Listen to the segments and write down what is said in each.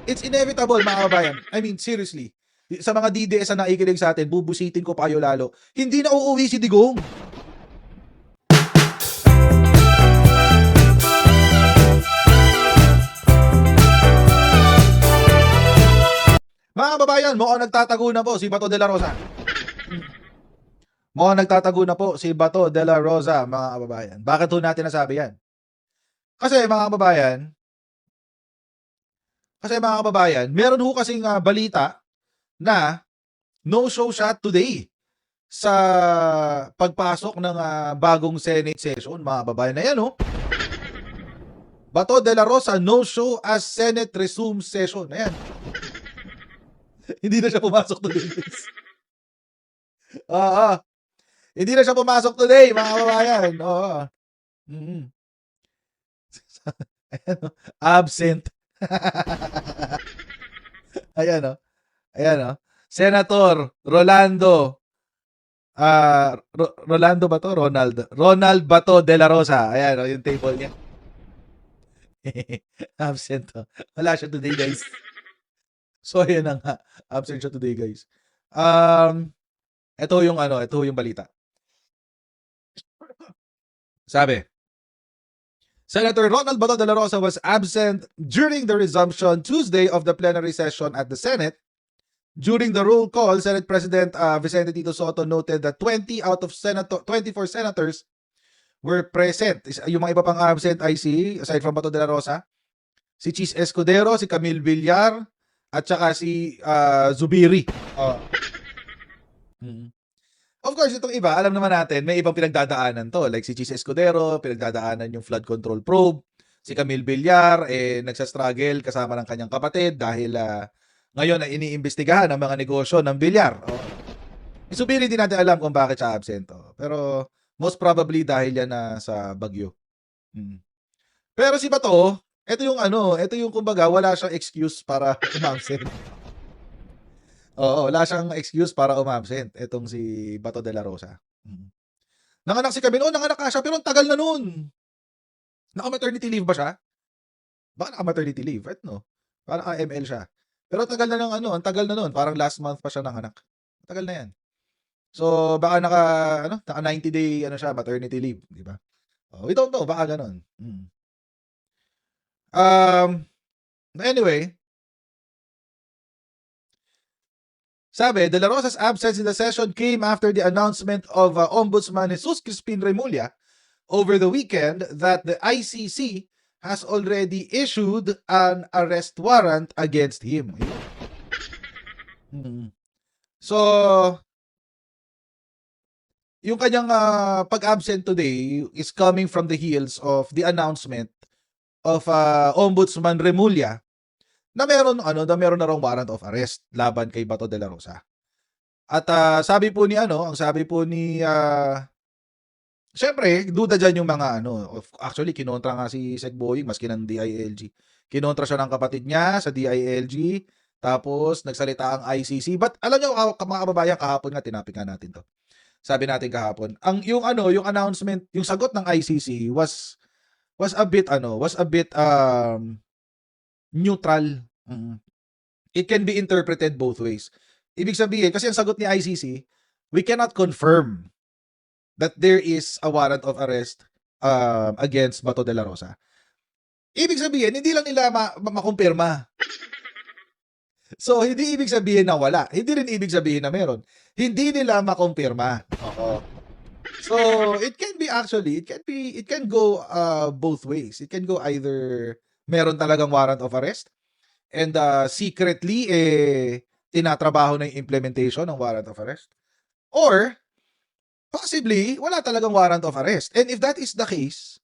It's inevitable, mga kababayan. I mean, seriously. Sa mga DDS na nakikinig sa atin, bubusitin ko pa kayo lalo. Hindi na uuwi si Digong. Mga kababayan, mukhang nagtatago na po si Bato de la Rosa. Mukhang nagtatago na po si Bato de la Rosa, mga kababayan. Bakit ho natin nasabi yan? Kasi mga kababayan, meron ho kasing balita na no-show siya today sa pagpasok ng bagong Senate session, mga kababayan. Ayan ho. Bato de la Rosa no-show as Senate resumes session. Ayan. Hindi na siya pumasok today, guys. Hindi na siya pumasok today, mga kababayan. Oo. Ayan, oh. Absent. Ayan, oh. Ayan, oh. Senator Rolando Rolando ba to? Ronald Bato de la Rosa. Ayan, oh, yung table niya. Absent, oh. Wala siya today, guys. So, ayan na nga. Absent siya today, guys. Ito yung balita. Sabi, Senator Ronald Bato de la Rosa was absent during the resumption Tuesday of the plenary session at the Senate. During the roll call, Senate President Vicente Tito Soto noted that 20 out of 24 senators were present. Yung mga iba pang absent ay aside from Bato de la Rosa, si Chis Escudero, si Camille Villar, at saka si Zubiri. Of course, itong iba, alam naman natin, may ibang pinagdadaanan to. Like si Chis Escudero, pinagdadaanan yung flood control probe. Si Camille Villar, nagsastruggle kasama ng kanyang kapatid dahil ngayon ay iniimbestigahan ang mga negosyo ng Villar. Si Zubiri, hindi natin alam kung bakit siya absent. Pero most probably dahil yan sa bagyo. Pero si Bato, ito yung kumbaga, wala siyang excuse para umabsent. Oo, wala siyang excuse para umabsent. Itong si Bato de la Rosa. Nanganak si Camille. Nanganak ka siya, pero ang tagal na nun. Naka-maternity leave ba siya? Baka naka-maternity leave, right? No? Parang AML siya. Pero tagal na ang tagal na nun. Parang last month pa siya nanganak. Tagal na yan. So, baka naka 90-day siya, maternity leave, di ba? We don't know, baka ganun. Anyway, sabi, De La Rosa's absence in the session came after the announcement of Ombudsman Jesus Crispin Remulla over the weekend that the ICC has already issued an arrest warrant against him. So, yung kanyang pag-absent today is coming from the heels of the announcement of Ombudsman Remulla na meron na raw warrant of arrest laban kay Bato de la Rosa. At sabi po ni syempre, duda dyan yung mga actually kinontra nga si Sec Boying maski ng DILG. Kinontra siya ng kapatid niya sa DILG, tapos nagsalita ang ICC. But alam niyo mga kababayan, kahapon nga tinapik nga natin to. Sabi natin kahapon, yung announcement, yung sagot ng ICC was a bit neutral. It can be interpreted both ways. Ibig sabihin, kasi ang sagot ni ICC, we cannot confirm that there is a warrant of arrest against Bato de la Rosa. Ibig sabihin, hindi lang nila makumpirma. So, hindi ibig sabihin na wala. Hindi rin ibig sabihin na meron. Hindi nila makumpirma. So, it can go both ways. It can go either meron talagang warrant of arrest and secretly tinatrabaho na yung implementation ng warrant of arrest, or possibly wala talagang warrant of arrest. And if that is the case,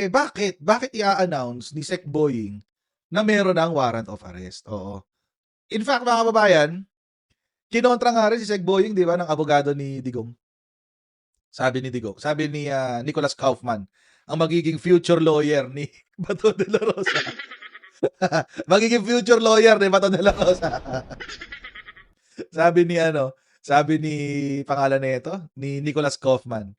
bakit i-announce ni Sec Boying na meron ng warrant of arrest? Oo. In fact, mga kababayan, kinontra nga rin si Sec Boying, di ba, ng abogado ni Digong. Sabi ni Nicholas Kaufman, ang magiging future lawyer ni Bato de la Rosa. Magiging future lawyer ni Bato de la Rosa. sabi ni pangalan nito, ni Nicholas Kaufman.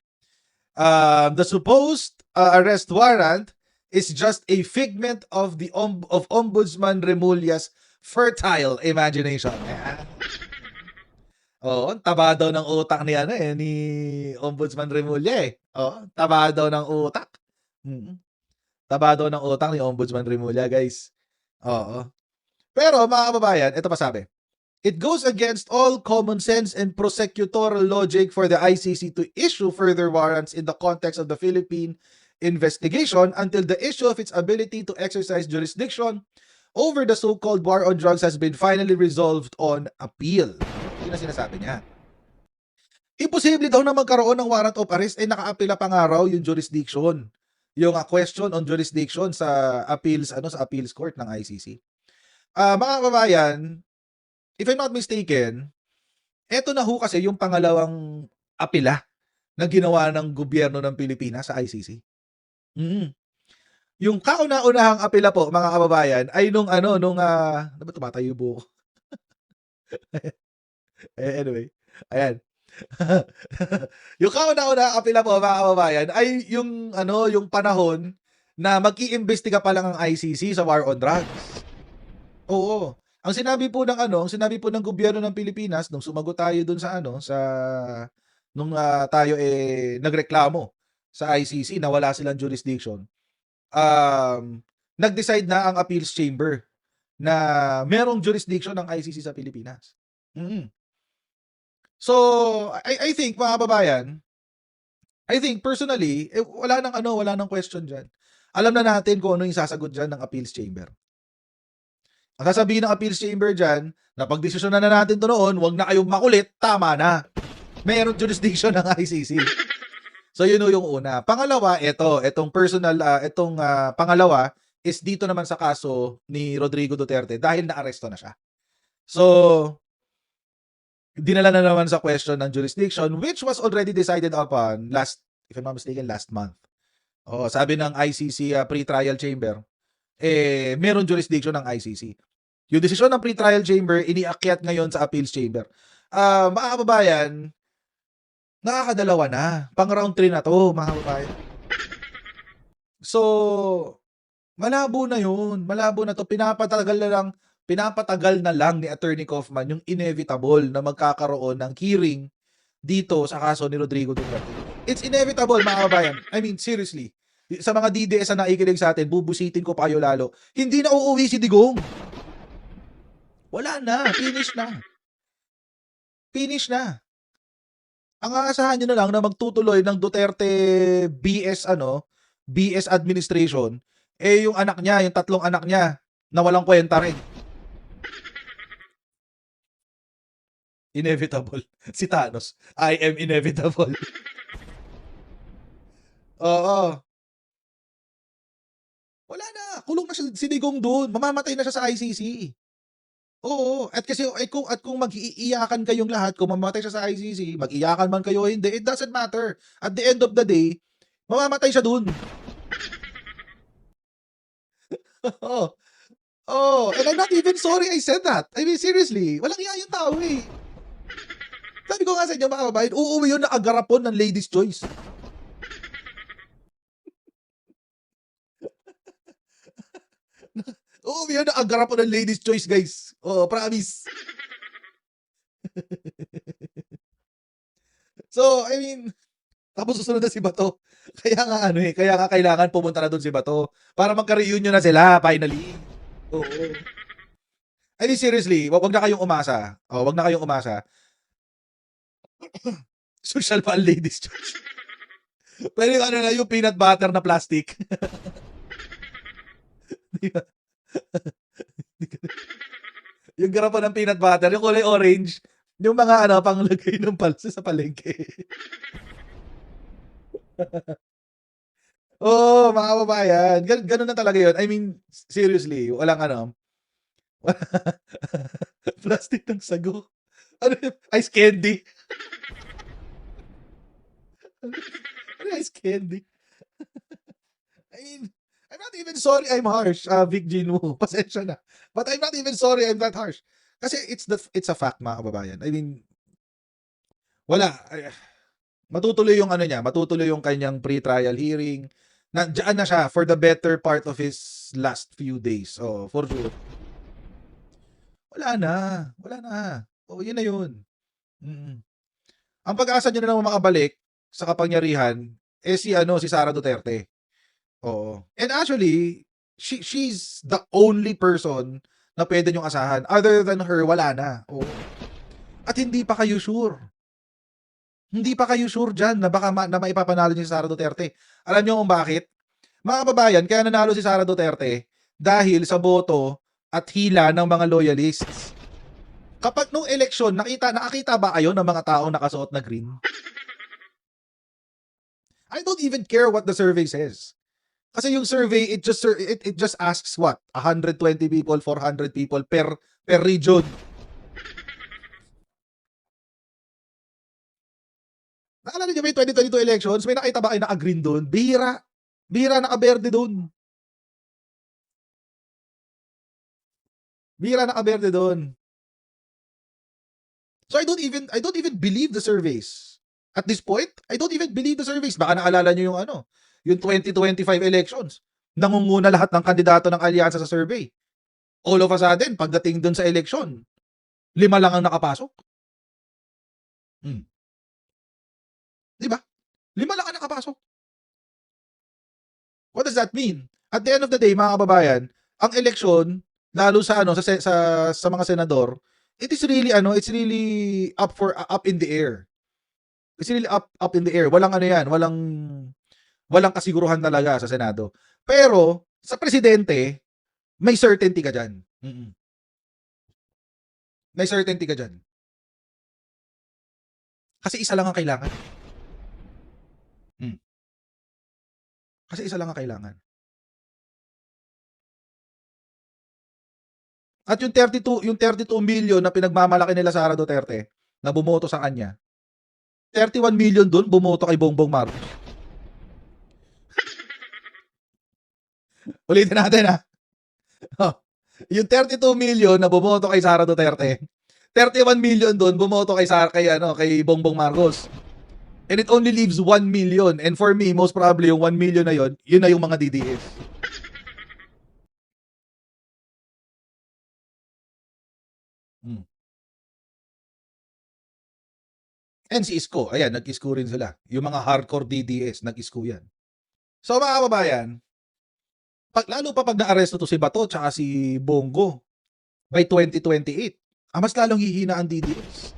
The supposed arrest warrant is just a figment of the of Ombudsman Remulla's fertile imagination. Ayan. Oo, taba daw ng utak ni ano eh, ni Ombudsman Remulla eh. Oo, taba daw ng utak. Mm. Taba daw ng utak ni Ombudsman Remulla, guys. Oo. Pero mga kababayan, ito pa sabi. It goes against all common sense and prosecutorial logic for the ICC to issue further warrants in the context of the Philippine investigation until the issue of its ability to exercise jurisdiction over the so-called war on drugs has been finally resolved on appeal. Yun ang sinasabi niya. Imposible daw na magkaroon ng warrant of arrest ay nakaapila pa nga raw yung jurisdiction. Yung question on jurisdiction sa appeals sa appeals court ng ICC. Mga kababayan, if I'm not mistaken, eto na ho kasi yung pangalawang apela na ginawa ng gobyerno ng Pilipinas sa ICC. Yung kauna-unahang apela po, mga kababayan, ay nung ba tumatayo yung buko? Anyway, ayan. Yung kauna-unahang apela po, mga kababayan, ay yung panahon na mag-iimbestiga pa lang ang ICC sa war on drugs. Oo. Ang sinabi po ng gobyerno ng Pilipinas nung sumagot tayo dun sa tayo nagreklamo sa ICC na wala silang jurisdiction. Nag-decide na ang appeals chamber na merong jurisdiction ng ICC sa Pilipinas. So, I think mga kababayan, I think personally, wala nang question diyan. Alam na natin kung ano yung sasagot diyan ng appeals chamber. Ang sasabihin ng appeals chamber dyan, napagdesisyonan na natin to noon, wag na kayong makulit, tama na. Mayroong jurisdiction ng ICC. So yun yung una. Pangalawa, itong pangalawa is dito naman sa kaso ni Rodrigo Duterte dahil naaresto na siya. So, dinala na naman sa question ng jurisdiction which was already decided upon if I'm not mistaken, last month. Sabi ng ICC pre-trial chamber, meron jurisdiction ng ICC. Yung desisyon ng pre-trial chamber, iniakyat ngayon sa appeals chamber. Mga kababayan, nakakadalawa na. Pang round 3 na to, mga kababayan. So, malabo na yun. Malabo na to. Pinapatagal na lang ni Attorney Kaufman yung inevitable na magkakaroon ng hearing dito sa kaso ni Rodrigo Duterte. It's inevitable, mga kababayan. I mean, seriously. Sa mga DDS na nakikinig sa atin, bubusitin ko pa kayo lalo. Hindi na uuwi si Digong. Wala na. Finish na. Finish na. Ang aasahan nyo na lang na magtutuloy ng Duterte BS administration, yung anak niya, yung tatlong anak niya, na walang kwenta rin. Inevitable. Si Thanos. I am inevitable. Oo. Wala na. Kulong na si Digong doon. Mamamatay na siya sa ICC. Oo. At kung mag-iiyakan kayong lahat, kung mamamatay siya sa ICC, mag-iyakan man kayo o hindi, it doesn't matter. At the end of the day, mamamatay siya doon. And I'm not even sorry I said that. I mean, seriously, walang iya yung tao eh. Sabi ko nga sa inyo, mga kababayan, uuwi yun na agarapon ng ladies' choice. Uuwi yun na agarapon ng ladies' choice, guys. Promise. So, I mean, tapos susunod na si Bato. Kaya nga kailangan pumunta na doon si Bato para magka-reunion na sila, finally. Oo. I mean, seriously, wag na kayong umasa. Wag na kayong umasa. Social pa ang ladies' choice. Pero yung peanut butter na plastic. Yung garapan ng peanut butter, yung kulay orange, yung mga panglagay ng palsa sa palengke. Mga kababayan, ganun na talaga yun. I mean, seriously, walang plastic ng sago. Ice candy. Ice candy. I mean, I'm not even sorry I'm harsh, Vic Gino. Pasensya na. But I'm not even sorry I'm that harsh. Kasi it's a fact, mga kababayan. I mean, wala. Matutuloy yung matutuloy yung kanyang pre-trial hearing. Nandiyan na siya for the better part of his last few days. Oh, for sure. Wala na. Wala na. Oh, yun na yun. Mm. Ang pag-asa niya na naman makabalik sa kapangyarihan si Sara Duterte. Oo. And actually, she's the only person na pwede niyong asahan. Other than her, wala na. Oo. At hindi pa kayo sure. Hindi pa kayo sure dyan na baka na maipapanalo niyo si Sara Duterte. Alam niyo kung bakit? Mga kababayan, kaya nanalo si Sara Duterte dahil sa boto at hila ng mga loyalists. Kapag nung eleksyon, nakakita ba kayo ng mga taong nakasuot na green? I don't even care what the survey says. Kasi yung survey, it just asks what? 120 people, 400 people per region. Naalala niyo ba yung 2022 elections? May nakita ba kayo naka-green doon? Bihira. Bihira naka-berde doon. Bihira naka-berde doon. So I don't even believe the surveys. At this point, I don't even believe the surveys. Baka naalala niyo yung 2025 elections. Nangunguna lahat ng kandidato ng alyansa sa survey. All of a sudden, pagdating dun sa election, 5 lang ang nakapasok. Di ba? 5 lang ang nakapasok. What does that mean? At the end of the day, mga kababayan, ang eleksyon, lalo sa sa mga senador, it's really up in the air. It's really up in the air. Walang walang kasiguruhan talaga sa Senado. Pero sa presidente, may certainty ka diyan. May certainty ka diyan. Kasi isa lang ang kailangan. Kasi isa lang ang kailangan. At yung 32 million na pinagmamalaki nila Sara Duterte na bumoto sa kanya, 31 million doon bumoto kay Bongbong Marcos. Ulitin natin ha. Yung 32 million na bumoto kay Sara Duterte, 31 million doon bumoto kay Bongbong Marcos. And it only leaves 1 million. And for me, most probably yung 1 million na yun na yung mga DDS. And si Isko, ayan, nag-isko rin sila. Yung mga hardcore DDS, nag-isko yan. So mga kababayan, lalo pa pag na-aresto to si Bato tsaka si Bongo by 2028, mas lalong hihina ang DDS.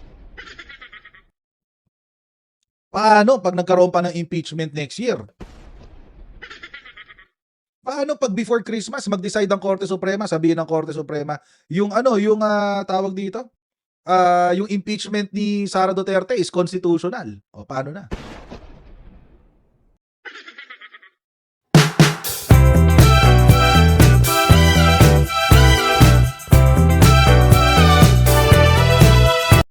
Paano pag nagkaroon pa ng impeachment next year? Paano pag before Christmas mag-decide ang Korte Suprema, sabihin ng Korte Suprema, yung tawag dito, yung impeachment ni Sara Duterte is constitutional. O paano na?